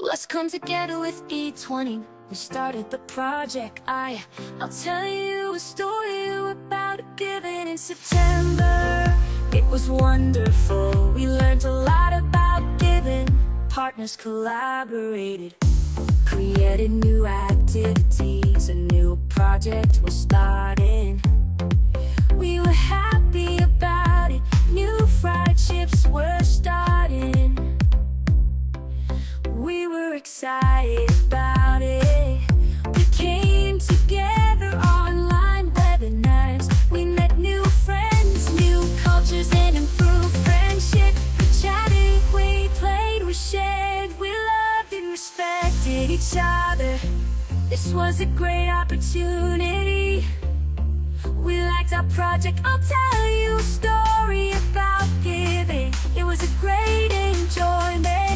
Let's come together with E20. We started the project. I'll tell you a story about giving in September. It was wonderful. We learned a lot about giving. Partners collaborated, created new activities. A new project was starting. We were happy about it. New friendships were starting. We were excited about it. We came together online webinars. We met new friends, new cultures, and improved friendship. We chatted, we played, we shared. We loved and respected each other. This was a great opportunity. We liked our project. I'll tell you a story about giving. It was a great enjoyment.